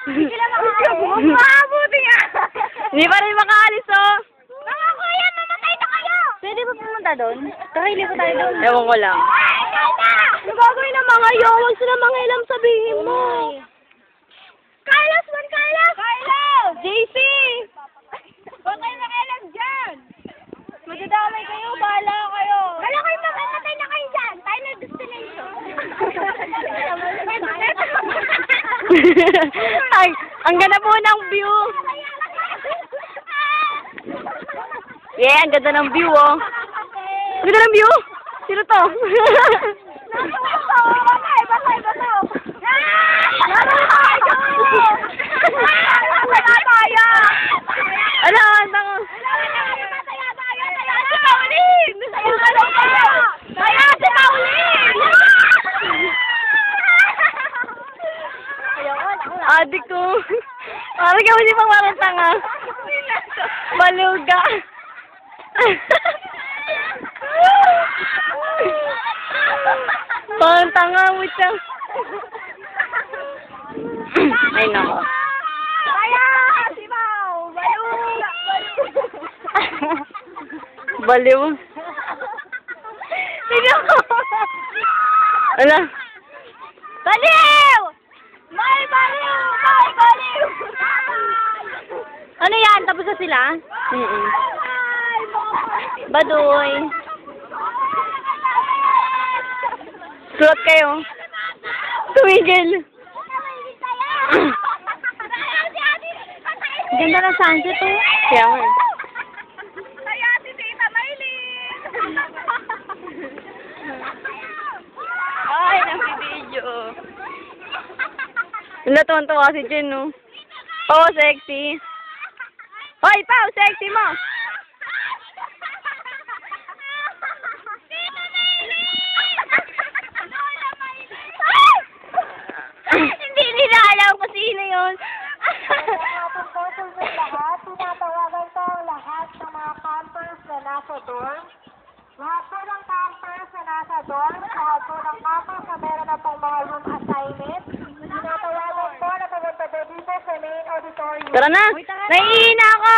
Hindi ka mabuti nga. Hindi pa rin makaalis, oh. Mga kuya, mamatay na kayo. Pwede ba pumunta doon? Kakili ko tayo doon. Ewan ko lang. Ano gagawin ng mga yo? Huwag sila mangilam, sabihin mo. Carlos, man Carlos! Carlos! JC! Huwag kayo mangilam dyan. Magdadamay kayo, bahala kayo. Wala kayo mamamatay na kayo dyan. Tayo na destination. Ay, ang ganda po ng view. Yeah, ang ganda ng view, oh. Ang ganda ng view? Sino to? Ano? Ano? Adik ko. Parang kami si pang parang tanga. Baluga. Parang tanga mo siya. Ay, nako. Kaya! Sibaw! Baluga! Baliw. Tignan ko. Ano? Baliw! May baliw! May baliw! Ano yan? Tapos na sila? Baduy. Suot kayo. Tumigil. Ganda ng sunset, oh. Kaya nga. Kaya si Tita Maylin! Ay, nag-video. Natuwan-tuwa si Jen, no? Oo, sexy. Hoy, Pao, sexy mo! Hindi nila alam kung sino yun. Tinatawagan ko lahat ng mga campers na nasa dorm. Lahat po ng campers na nasa dorm, lahat po ng campers na meron na pong mga room assignment. Tinatawagan po na pumunta dito sa main auditorium. Tara na! Naiihina ako!